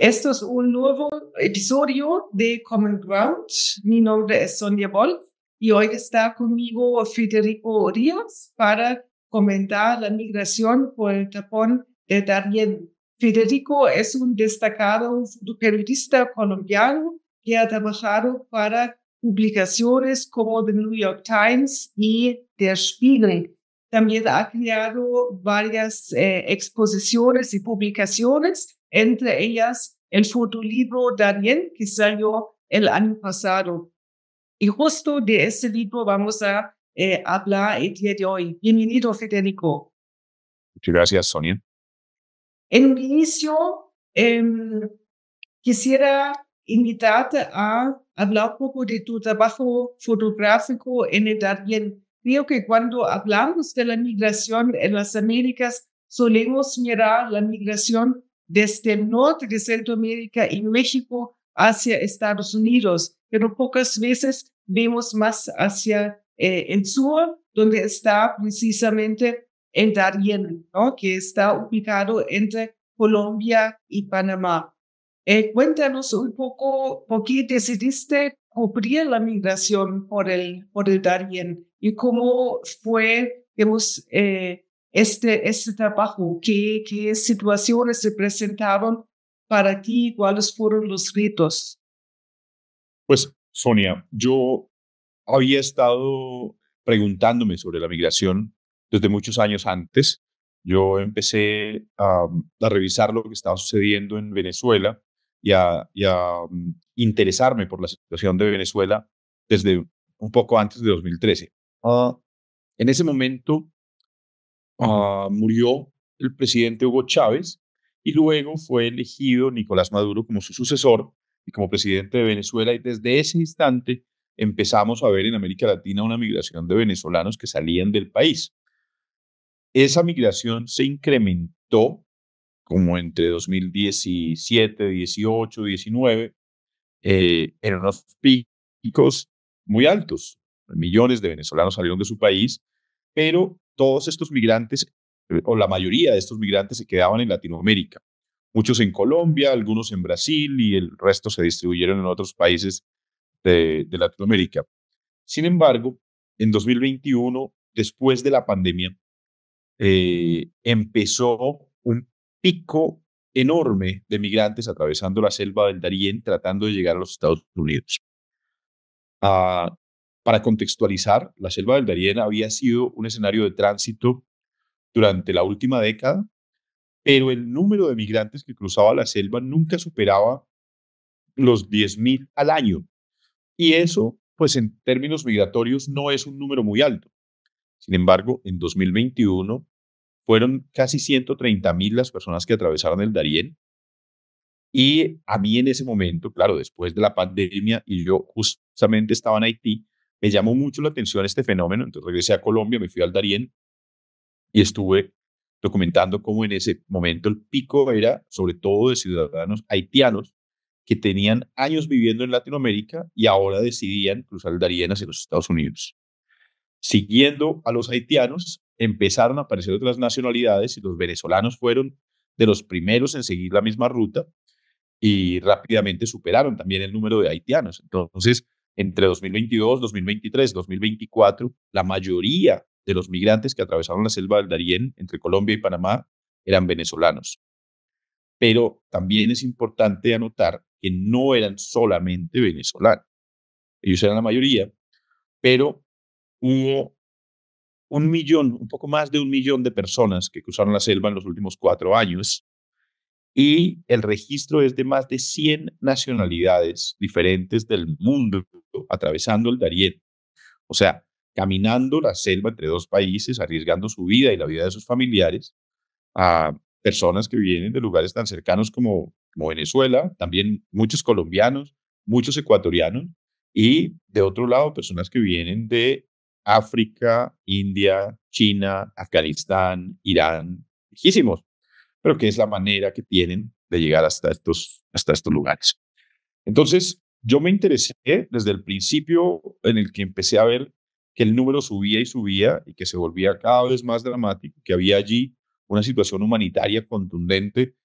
Esto es un nuevo episodio de Common Ground. Mi nombre es Sonia Wolf y hoy está conmigo Federico Ríos para comentar la migración por el tapón de Darién. Federico es un destacado periodista colombiano que ha trabajado para publicaciones como The New York Times y Der Spiegel. También ha creado varias exposiciones y publicaciones, entre ellas el fotolibro Darién, que salió el año pasado. Y justo de ese libro vamos a hablar el día de hoy. Bienvenido, Federico. Muchas gracias, Sonia. En un inicio, quisiera invitarte a hablar un poco de tu trabajo fotográfico en el Darién. Creo que cuando hablamos de la migración en las Américas, solemos mirar la migración desde el norte de Centroamérica y México hacia Estados Unidos, pero pocas veces vemos más hacia el sur, donde está precisamente el Darién, ¿no? Que está ubicado entre Colombia y Panamá. Cuéntanos un poco por qué decidiste cubrir la migración por el Darién y cómo fue, digamos, este trabajo, qué situaciones se presentaron para ti, cuáles fueron los retos. Pues, Sonia, yo había estado preguntándome sobre la migración desde muchos años antes. Yo empecé a revisar lo que estaba sucediendo en Venezuela y a interesarme por la situación de Venezuela desde un poco antes de 2013. En ese momento murió el presidente Hugo Chávez y luego fue elegido Nicolás Maduro como su sucesor y como presidente de Venezuela, y desde ese instante empezamos a ver en América Latina una migración de venezolanos que salían del país. Esa migración se incrementó como entre 2017, 18, 19, en unos picos muy altos. Millones de venezolanos salieron de su país, pero todos estos migrantes, o la mayoría de estos migrantes, se quedaban en Latinoamérica. Muchos en Colombia, algunos en Brasil y el resto se distribuyeron en otros países de Latinoamérica. Sin embargo, en 2021, después de la pandemia, empezó un pico enorme de migrantes atravesando la selva del Darién tratando de llegar a los Estados Unidos. Para contextualizar, la selva del Darién había sido un escenario de tránsito durante la última década, pero el número de migrantes que cruzaba la selva nunca superaba los 10.000 al año. Y eso, pues en términos migratorios, no es un número muy alto. Sin embargo, en 2021 fueron casi 130.000 las personas que atravesaron el Darién. Y a mí en ese momento, claro, después de la pandemia, y yo justamente estaba en Haití, me llamó mucho la atención este fenómeno. Entonces regresé a Colombia, me fui al Darién y estuve documentando cómo en ese momento el pico era sobre todo de ciudadanos haitianos que tenían años viviendo en Latinoamérica y ahora decidían cruzar el Darién hacia los Estados Unidos. Siguiendo a los haitianos, empezaron a aparecer otras nacionalidades y los venezolanos fueron de los primeros en seguir la misma ruta y rápidamente superaron también el número de haitianos. Entonces, entre 2022, 2023, 2024, la mayoría de los migrantes que atravesaron la selva del Darién entre Colombia y Panamá eran venezolanos. Pero también es importante anotar que no eran solamente venezolanos. Ellos eran la mayoría, pero hubo 1.000.000, un poco más de 1.000.000 de personas que cruzaron la selva en los últimos 4 años, y el registro es de más de 100 nacionalidades diferentes del mundo atravesando el Darién. O sea, caminando la selva entre dos países, arriesgando su vida y la vida de sus familiares, a personas que vienen de lugares tan cercanos como Venezuela, también muchos colombianos, muchos ecuatorianos, y de otro lado, personas que vienen de África, India, China, Afganistán, Irán, lejísimos, pero que es la manera que tienen de llegar hasta estos lugares. Entonces, yo me interesé desde el principio en el que empecé a ver que el número subía y subía y que se volvía cada vez más dramático, que había allí una situación humanitaria contundente,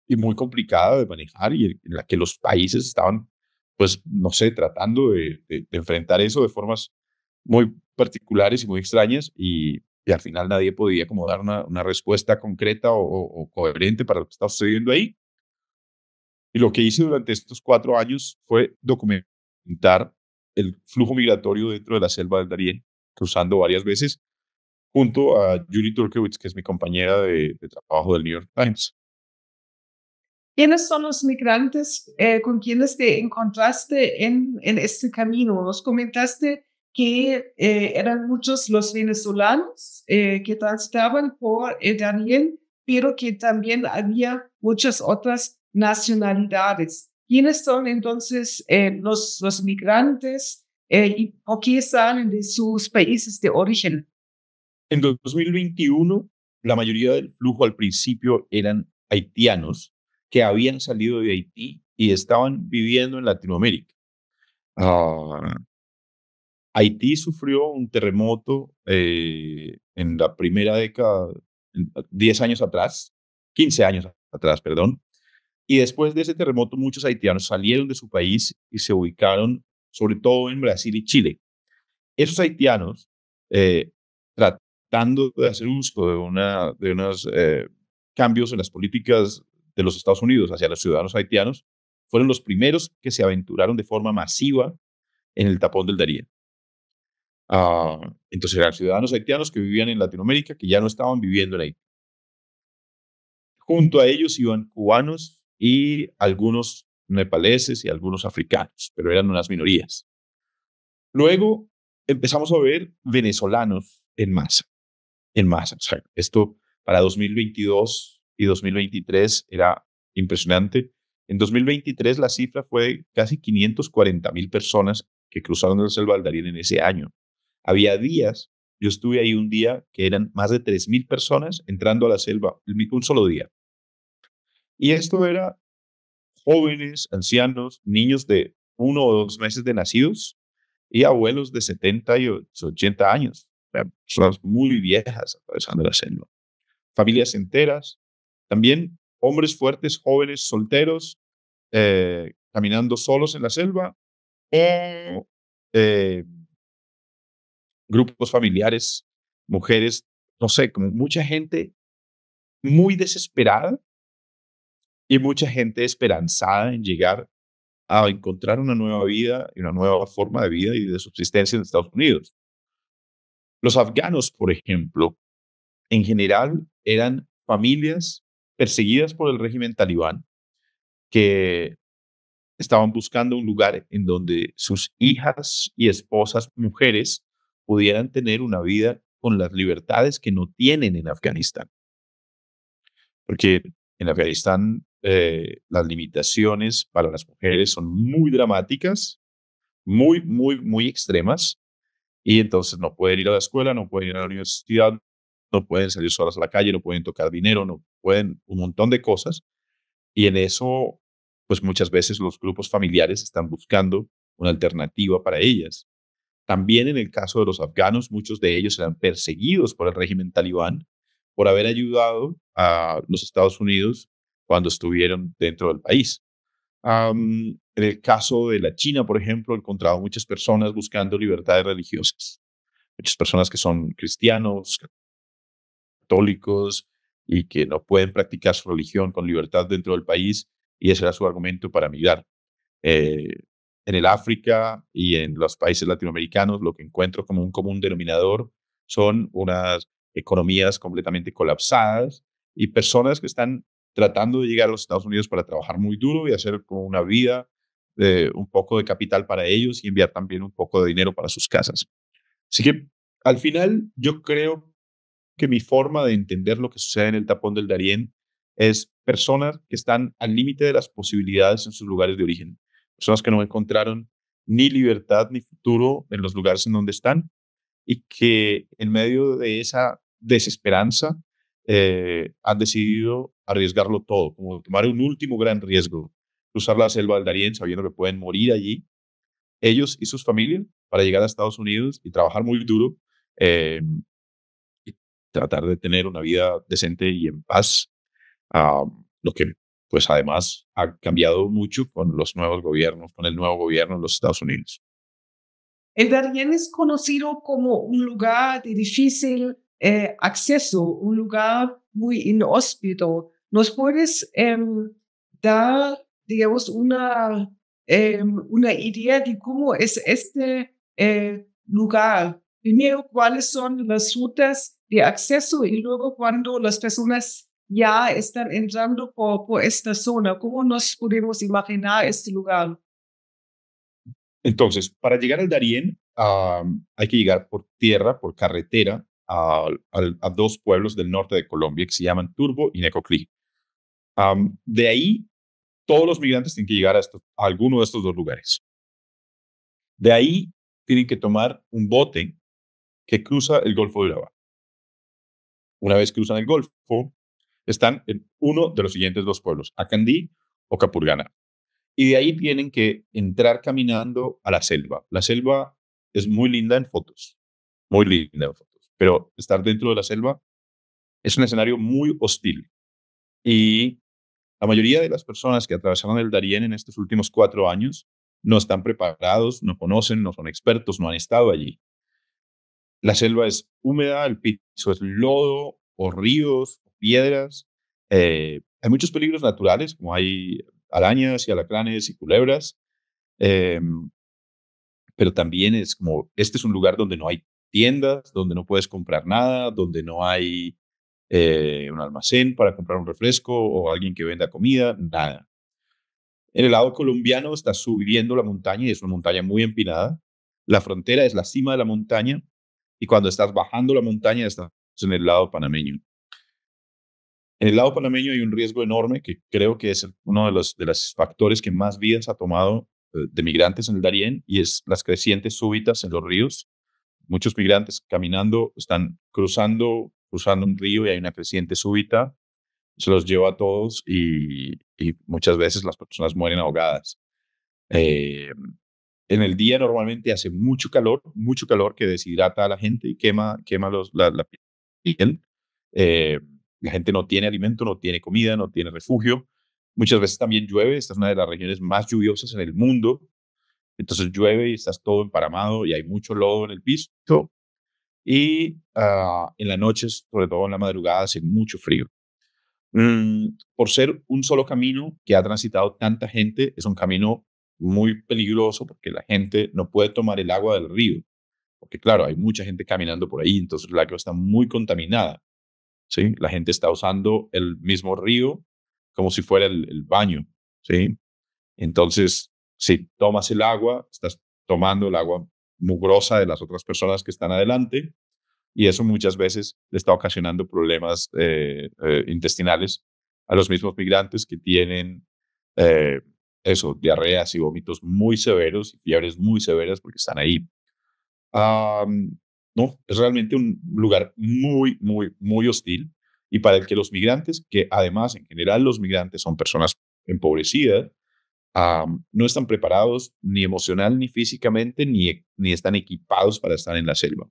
y muy complicada de manejar y en la que los países estaban, pues, no sé, tratando de enfrentar eso de formas muy particulares y muy extrañas y al final nadie podía como dar una respuesta concreta o coherente para lo que estaba sucediendo ahí. Y lo que hice durante estos 4 años fue documentar el flujo migratorio dentro de la selva del Darién, cruzando varias veces, junto a Julie Turkewitz, que es mi compañera de trabajo del New York Times. ¿Quiénes son los migrantes con quienes te encontraste en este camino? Nos comentaste que eran muchos los venezolanos que transitaban por el Darién, pero que también había muchas otras nacionalidades. ¿Quiénes son entonces los migrantes y por qué salen de sus países de origen? En 2021, la mayoría del flujo al principio eran haitianos que habían salido de Haití y estaban viviendo en Latinoamérica. Ah, Haití sufrió un terremoto en la primera década, 10 años atrás, 15 años atrás, perdón, y después de ese terremoto muchos haitianos salieron de su país y se ubicaron sobre todo en Brasil y Chile. Esos haitianos, eh, tratando de hacer uso de unos cambios en las políticas de los Estados Unidos hacia los ciudadanos haitianos, fueron los primeros que se aventuraron de forma masiva en el tapón del Darién. Entonces eran ciudadanos haitianos que vivían en Latinoamérica, que ya no estaban viviendo en Haití. Junto a ellos iban cubanos y algunos nepaleses y algunos africanos, pero eran unas minorías. Luego empezamos a ver venezolanos en masa. O sea, esto para 2022 y 2023 era impresionante. En 2023 la cifra fue de casi 540,000 personas que cruzaron el Selva del Darién en ese año. Había días, yo estuve ahí un día que eran más de 3,000 personas entrando a la selva, un solo día. Y esto era jóvenes, ancianos, niños de 1 o 2 meses de nacidos y abuelos de 70 y 80 años. O sea, personas muy viejas atravesando la selva. Familias enteras, también hombres fuertes, jóvenes, solteros, caminando solos en la selva, o eh, grupos familiares, mujeres, no sé, como mucha gente muy desesperada y mucha gente esperanzada en llegar a encontrar una nueva vida y una nueva forma de vida y de subsistencia en Estados Unidos. Los afganos, por ejemplo, en general eran familias perseguidas por el régimen talibán que estaban buscando un lugar en donde sus hijas y esposas mujeres pudieran tener una vida con las libertades que no tienen en Afganistán. Porque en Afganistán las limitaciones para las mujeres son muy dramáticas, muy, muy, muy extremas, y entonces no pueden ir a la escuela, no pueden ir a la universidad, no pueden salir solas a la calle, no pueden tocar dinero, no pueden un montón de cosas. Y en eso, pues muchas veces los grupos familiares están buscando una alternativa para ellas. También en el caso de los afganos, muchos de ellos eran perseguidos por el régimen talibán por haber ayudado a los Estados Unidos cuando estuvieron dentro del país. En el caso de la China, por ejemplo, he encontrado muchas personas buscando libertades religiosas, muchas personas que son cristianos, católicos y que no pueden practicar su religión con libertad dentro del país, y ese era su argumento para migrar. Eh, en el África y en los países latinoamericanos, lo que encuentro como un común denominador son unas economías completamente colapsadas y personas que están tratando de llegar a los Estados Unidos para trabajar muy duro y hacer como una vida, un poco de capital para ellos y enviar también un poco de dinero para sus casas. Así que al final yo creo que mi forma de entender lo que sucede en el tapón del Darién es personas que están al límite de las posibilidades en sus lugares de origen, personas que no encontraron ni libertad ni futuro en los lugares en donde están y que en medio de esa desesperanza han decidido arriesgarlo todo, como tomar un último gran riesgo, cruzar la selva del Darién sabiendo que pueden morir allí, ellos y sus familias, para llegar a Estados Unidos y trabajar muy duro eh, y tratar de tener una vida decente y en paz, lo que pues además ha cambiado mucho con los nuevos gobiernos, con el nuevo gobierno de los Estados Unidos. El Darién es conocido como un lugar de difícil acceso, un lugar muy inhóspito. ¿Nos puedes dar, digamos, una idea de cómo es este lugar? Primero, ¿cuáles son las rutas de acceso? Y luego, cuando las personas ya están entrando por esta zona, ¿cómo nos podemos imaginar este lugar? Entonces, para llegar al Darién, hay que llegar por tierra, por carretera, a dos pueblos del norte de Colombia que se llaman Turbo y Necoclí. De ahí, todos los migrantes tienen que llegar a alguno de estos dos lugares. De ahí, tienen que tomar un bote que cruza el Golfo de Urabá. Una vez cruzan el Golfo, están en uno de los siguientes dos pueblos, Acandí o Capurganá. Y de ahí tienen que entrar caminando a la selva. La selva es muy linda en fotos, muy linda en fotos, pero estar dentro de la selva es un escenario muy hostil. Y la mayoría de las personas que atravesaron el Darién en estos últimos 4 años no están preparados, no conocen, no son expertos, no han estado allí. La selva es húmeda, el piso es lodo o ríos, o piedras. Hay muchos peligros naturales, como hay arañas y alacranes y culebras, eh, pero también es como, este es un lugar donde no hay tiendas, donde no puedes comprar nada, donde no hay un almacén para comprar un refresco o alguien que venda comida, nada. En el lado colombiano estás subiendo la montaña y es una montaña muy empinada. La frontera es la cima de la montaña y cuando estás bajando la montaña estás en el lado panameño. En el lado panameño hay un riesgo enorme que creo que es uno de los factores que más vidas ha tomado de migrantes en el Darién y es las crecientes súbitas en los ríos. Muchos migrantes caminando están cruzando un río y hay una creciente súbita, se los lleva a todos y muchas veces las personas mueren ahogadas. Eh, en el día normalmente hace mucho calor que deshidrata a la gente y quema la piel. Eh, la gente no tiene alimento, no tiene comida, no tiene refugio. Muchas veces también llueve. Esta es una de las regiones más lluviosas en el mundo. Entonces llueve y estás todo emparamado y hay mucho lodo en el piso. Y en las noches, sobre todo en la madrugada, hace mucho frío. Por ser un solo camino que ha transitado tanta gente, es un camino muy peligroso porque la gente no puede tomar el agua del río, porque claro, hay mucha gente caminando por ahí, entonces el agua está muy contaminada, ¿sí? La gente está usando el mismo río como si fuera el baño, ¿sí? Entonces, si tomas el agua, estás tomando el agua mugrosa de las otras personas que están adelante y eso muchas veces le está ocasionando problemas intestinales a los mismos migrantes que tienen eh, diarreas y vómitos muy severos y fiebres muy severas porque están ahí. No, es realmente un lugar muy, muy, muy hostil y para el que los migrantes, que además en general los migrantes son personas empobrecidas, no están preparados ni emocional ni físicamente ni están equipados para estar en la selva.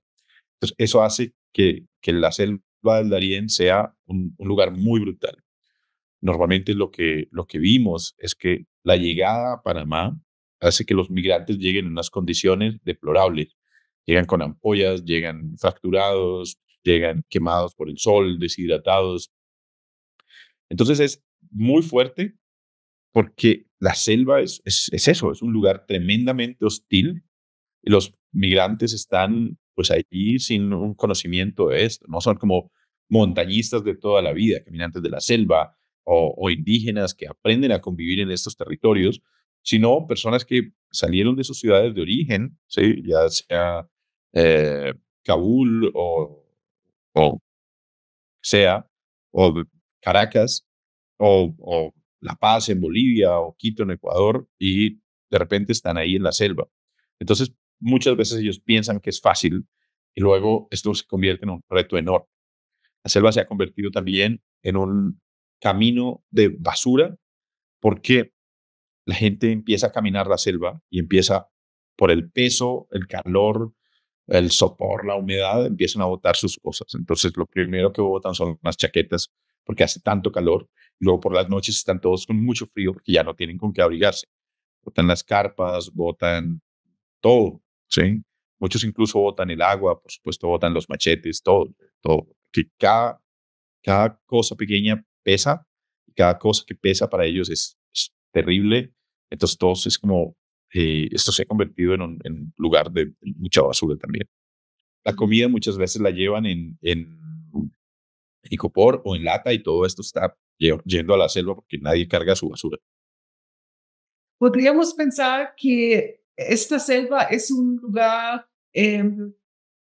Entonces, eso hace que la selva del Darién sea un lugar muy brutal. Normalmente lo que vimos es que la llegada a Panamá hace que los migrantes lleguen en unas condiciones deplorables. Llegan con ampollas, llegan fracturados, llegan quemados por el sol, deshidratados. Entonces es muy fuerte porque la selva es eso, es un lugar tremendamente hostil y los migrantes están pues allí sin un conocimiento de esto, no son como montañistas de toda la vida, caminantes de la selva o indígenas que aprenden a convivir en estos territorios, sino personas que salieron de sus ciudades de origen, ¿sí? Ya sea eh, Kabul o sea, o Caracas, o La Paz en Bolivia, o Quito en Ecuador, y de repente están ahí en la selva. Entonces, muchas veces ellos piensan que es fácil y luego esto se convierte en un reto enorme. La selva se ha convertido también en un camino de basura porque la gente empieza a caminar la selva y empieza por el peso, el calor, el sopor, la humedad, empiezan a botar sus cosas. Entonces, lo primero que botan son las chaquetas porque hace tanto calor Luego por las noches están todos con mucho frío porque ya no tienen con qué abrigarse. Botan las carpas, botan todo, ¿sí? Muchos incluso botan el agua, por supuesto botan los machetes, todo, todo. Que cada cosa pequeña pesa, y cada cosa que pesa para ellos es terrible. Entonces todos es como, esto se ha convertido en un lugar de mucha basura también. La comida muchas veces la llevan en icopor o en lata y todo esto está yendo a la selva porque nadie carga su basura. Podríamos pensar que esta selva es un lugar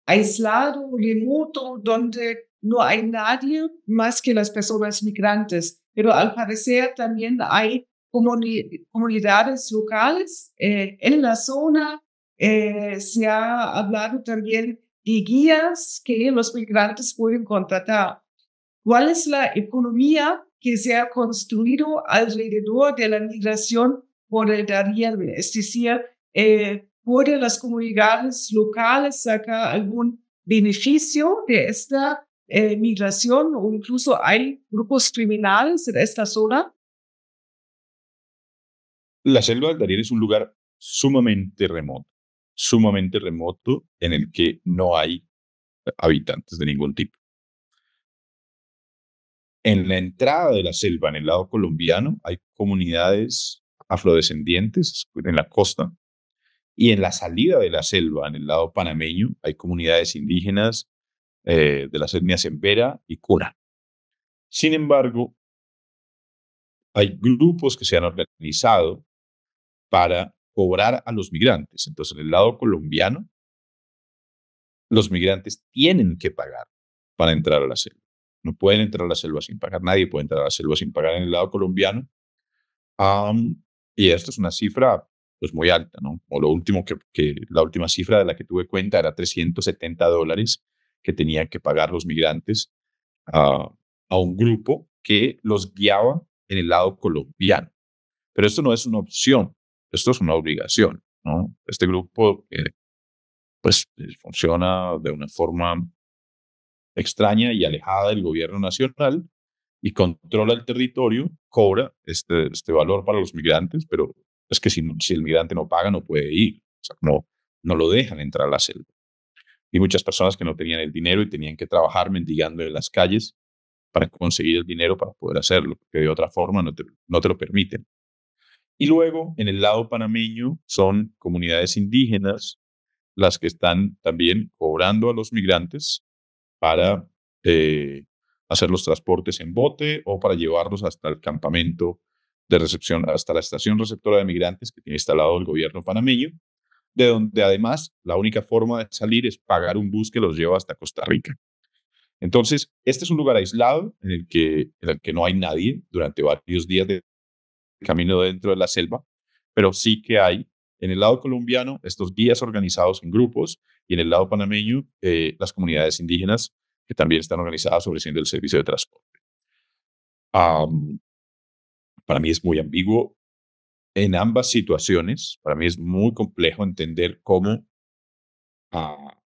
aislado, remoto, donde no hay nadie más que las personas migrantes. Pero al parecer también hay comunidades locales en la zona. Se ha hablado también de guías que los migrantes pueden contratar. ¿Cuál es la economía que se ha construido alrededor de la migración por el Darién? Es decir, ¿pueden las comunidades locales sacar algún beneficio de esta migración o incluso hay grupos criminales en esta zona? La selva del Darién es un lugar sumamente remoto en el que no hay habitantes de ningún tipo. En la entrada de la selva, en el lado colombiano, hay comunidades afrodescendientes en la costa, y en la salida de la selva, en el lado panameño, hay comunidades indígenas de las etnias Embera y Cuna. Sin embargo, hay grupos que se han organizado para cobrar a los migrantes. Entonces, en el lado colombiano, los migrantes tienen que pagar para entrar a la selva. No pueden entrar a la selva sin pagar. Nadie puede entrar a la selva sin pagar en el lado colombiano. Y esto es una cifra pues muy alta, ¿no? O lo último la última cifra de la que tuve cuenta era $370 que tenían que pagar los migrantes a, a un grupo que los guiaba en el lado colombiano. Pero esto no es una opción, esto es una obligación, ¿no? Este grupo pues funciona de una forma extraña y alejada del gobierno nacional y controla el territorio, cobra este valor para los migrantes, pero es que si el migrante no paga, no puede ir. O sea, no lo dejan entrar a la selva. Y muchas personas que no tenían el dinero y tenían que trabajar mendigando en las calles para conseguir el dinero para poder hacerlo, porque de otra forma no te lo permiten. Y luego, en el lado panameño, son comunidades indígenas las que están también cobrando a los migrantes para hacer los transportes en bote o para llevarlos hasta el campamento de recepción, hasta la estación receptora de migrantes que tiene instalado el gobierno panameño, de donde además la única forma de salir es pagar un bus que los lleva hasta Costa Rica. Entonces, este es un lugar aislado en el que no hay nadie durante varios días de camino dentro de la selva, pero sí que hay en el lado colombiano estos guías organizados en grupos y en el lado panameño las comunidades indígenas que también están organizadas ofreciendo el servicio de transporte. Um, para mí es muy ambiguo en ambas situaciones. Para mí es muy complejo entender cómo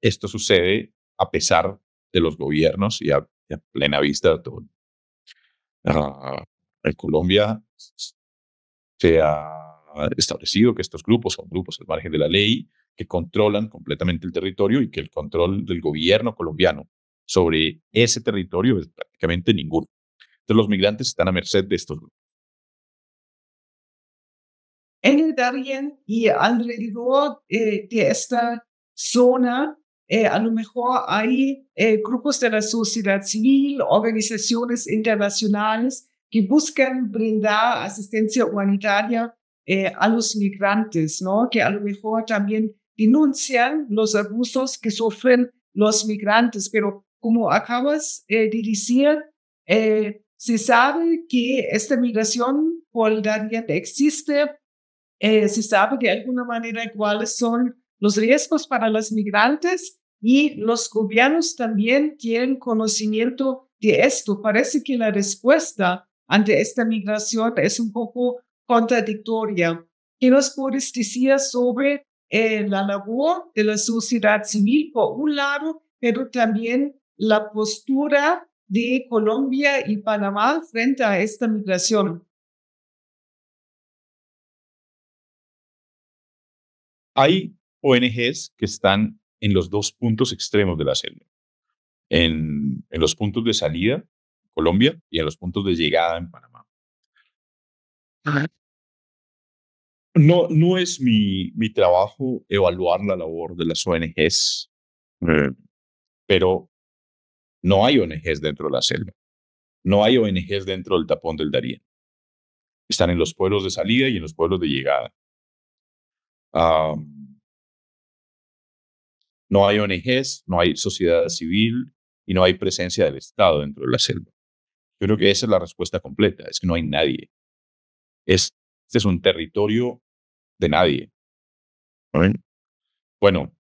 esto sucede a pesar de los gobiernos y a plena vista de todo. En Colombia se ha establecido que estos grupos son grupos al margen de la ley, que controlan completamente el territorio y que el control del gobierno colombiano sobre ese territorio es prácticamente ninguno. Entonces los migrantes están a merced de estos grupos. En el Darién y alrededor de esta zona, a lo mejor hay grupos de la sociedad civil, organizaciones internacionales que buscan brindar asistencia humanitaria a los migrantes, ¿no? Que a lo mejor también denuncian los abusos que sufren los migrantes. Pero como acabas de decir, se sabe que esta migración por el Darién existe. Se sabe de alguna manera cuáles son los riesgos para los migrantes y los gobiernos también tienen conocimiento de esto. Parece que la respuesta ante esta migración es un poco contradictoria. ¿Qué nos puedes decir sobre la labor de la sociedad civil por un lado, pero también la postura de Colombia y Panamá frente a esta migración? Hay ONGs que están en los dos puntos extremos de la selva, en los puntos de salida, Colombia, y en los puntos de llegada en Panamá. No es mi trabajo evaluar la labor de las ONGs, pero no hay ONGs dentro de la selva. No hay ONGs dentro del tapón del Darién. Están en los pueblos de salida y en los pueblos de llegada. No hay ONGs, no hay sociedad civil y no hay presencia del Estado dentro de la selva. Yo creo que esa es la respuesta completa, es que no hay nadie. Este es un territorio de nadie. ¿Saben? Bueno,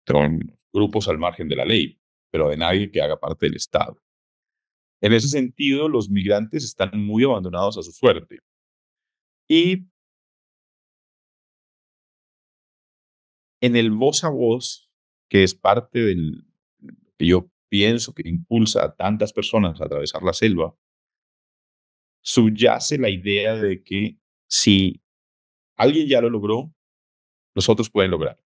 son grupos al margen de la ley, pero de nadie que haga parte del Estado. En ese sentido, los migrantes están muy abandonados a su suerte. Y en el voz a voz, que es parte del que yo pienso que impulsa a tantas personas a atravesar la selva, subyace la idea de que si alguien ya lo logró, los otros pueden lograr.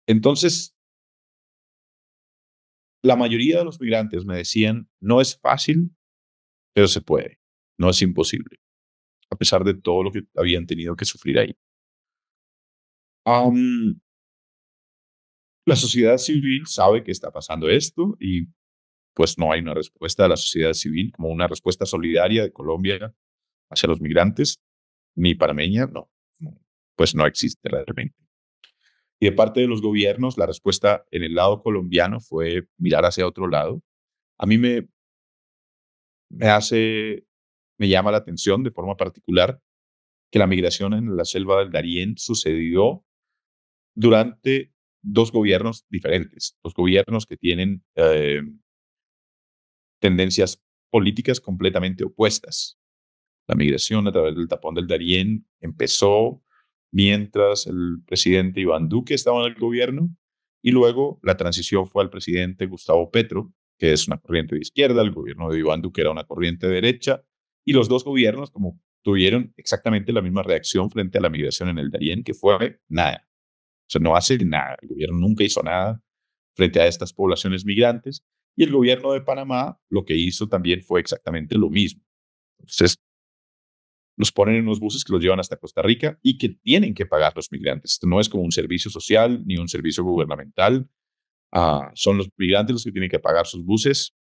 Entonces, la mayoría de los migrantes me decían, no es fácil, pero se puede, no es imposible, a pesar de todo lo que habían tenido que sufrir ahí. Um, la sociedad civil sabe que está pasando esto y pues no hay una respuesta de la sociedad civil como una respuesta solidaria de Colombia hacia los migrantes, ni panameña, pues no existe realmente. Y de parte de los gobiernos, la respuesta en el lado colombiano fue mirar hacia otro lado. A mí me hace, me llama la atención de forma particular que la migración en la selva del Darién sucedió durante dos gobiernos diferentes, dos gobiernos que tienen tendencias políticas completamente opuestas. La migración a través del tapón del Darién empezó mientras el presidente Iván Duque estaba en el gobierno y luego la transición fue al presidente Gustavo Petro, que es una corriente de izquierda, el gobierno de Iván Duque era una corriente de derecha y los dos gobiernos como tuvieron exactamente la misma reacción frente a la migración en el Darién, que fue nada. O sea, no hace nada. El gobierno nunca hizo nada frente a estas poblaciones migrantes y el gobierno de Panamá lo que hizo también fue exactamente lo mismo. Entonces, los ponen en unos buses que los llevan hasta Costa Rica y que tienen que pagar los migrantes. Esto no es como un servicio social ni un servicio gubernamental. Son los migrantes los que tienen que pagar sus buses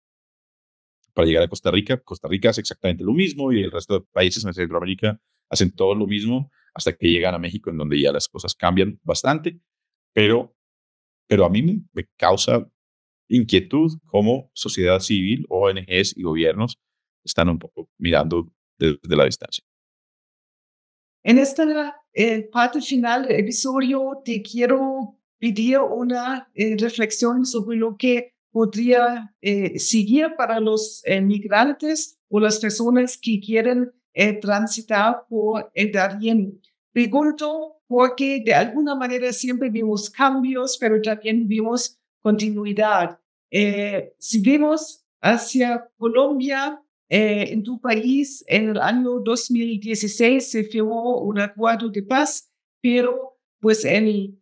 para llegar a Costa Rica. Costa Rica hace exactamente lo mismo y el resto de países en Centroamérica hacen todo lo mismo hasta que llegan a México, en donde ya las cosas cambian bastante. Pero, pero a mí me causa inquietud cómo sociedad civil, ONGs y gobiernos están un poco mirando desde la distancia. En esta parte final del episodio te quiero pedir una reflexión sobre lo que podría seguir para los migrantes o las personas que quieren transitar por el Darién. Pregunto porque de alguna manera siempre vimos cambios, pero también vimos continuidad. Si vemos hacia Colombia, en tu país, en el año 2016 se firmó un acuerdo de paz, pero pues el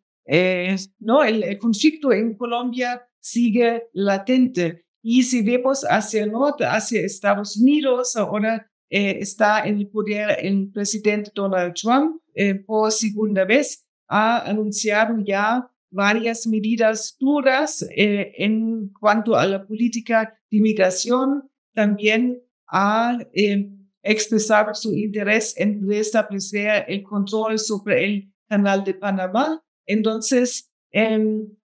conflicto en Colombia sigue latente. Y si vemos hacia el norte, hacia Estados Unidos, ahora está en el poder el presidente Donald Trump por segunda vez, ha anunciado ya varias medidas duras en cuanto a la política de inmigración, también ha expresado su interés en restablecer el control sobre el canal de Panamá. Entonces,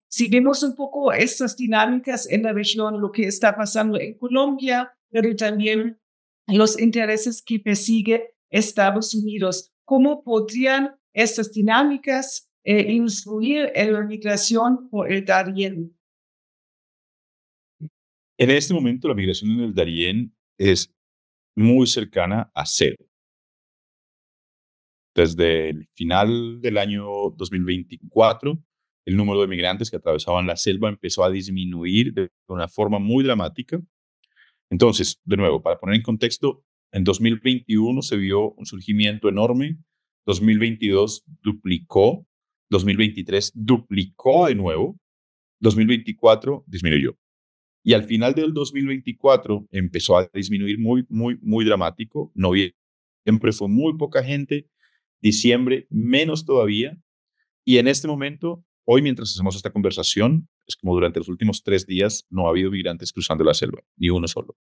si vemos un poco estas dinámicas en la región, lo que está pasando en Colombia, pero también los intereses que persigue Estados Unidos, ¿cómo podrían estas dinámicas influir en la migración por el Darién? En este momento, la migración en el Darién es muy cercana a cero. Desde el final del año 2024, el número de migrantes que atravesaban la selva empezó a disminuir de una forma muy dramática. Entonces, de nuevo, para poner en contexto, en 2021 se vio un surgimiento enorme, 2022 duplicó, 2023 duplicó de nuevo, 2024 disminuyó. Y al final del 2024 empezó a disminuir muy dramático. Noviembre fue muy poca gente, diciembre menos todavía. Y en este momento, hoy mientras hacemos esta conversación, es como durante los últimos 3 días no ha habido migrantes cruzando la selva, ni uno solo.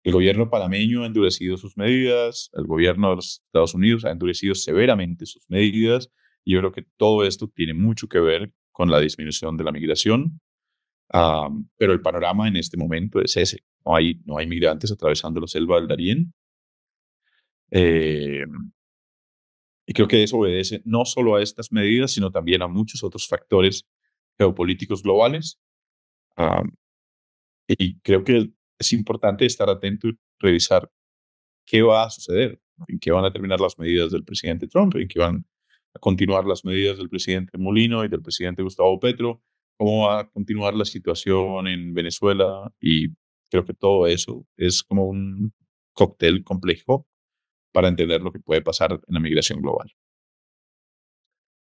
El gobierno panameño ha endurecido sus medidas, el gobierno de los Estados Unidos ha endurecido severamente sus medidas, y yo creo que todo esto tiene mucho que ver con la disminución de la migración, pero el panorama en este momento es ese. No hay migrantes atravesando la selva del Darién, eh, y creo que eso obedece no solo a estas medidas, sino también a muchos otros factores geopolíticos globales, um, y creo que es importante estar atento y revisar qué va a suceder, en qué van a terminar las medidas del presidente Trump, en qué van a continuar las medidas del presidente Molino y del presidente Gustavo Petro, cómo va a continuar la situación en Venezuela, y creo que todo eso es como un cóctel complejo para entender lo que puede pasar en la migración global.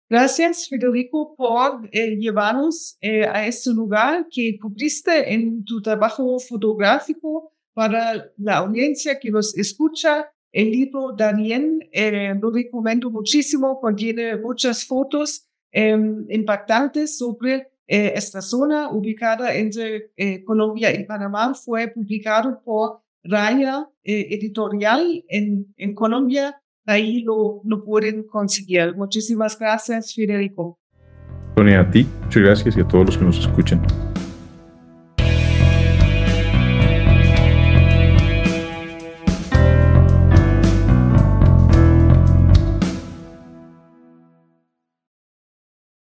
Gracias, Federico, por llevarnos a este lugar que cubriste en tu trabajo fotográfico. Para la audiencia que nos escucha, el libro Darién lo recomiendo muchísimo, contiene muchas fotos impactantes sobre esta zona ubicada entre Colombia y Panamá. Fue publicado por Raya Editorial en Colombia. Ahí lo pueden conseguir. Muchísimas gracias, Federico. Sonia, a ti, muchas gracias, y a todos los que nos escuchan.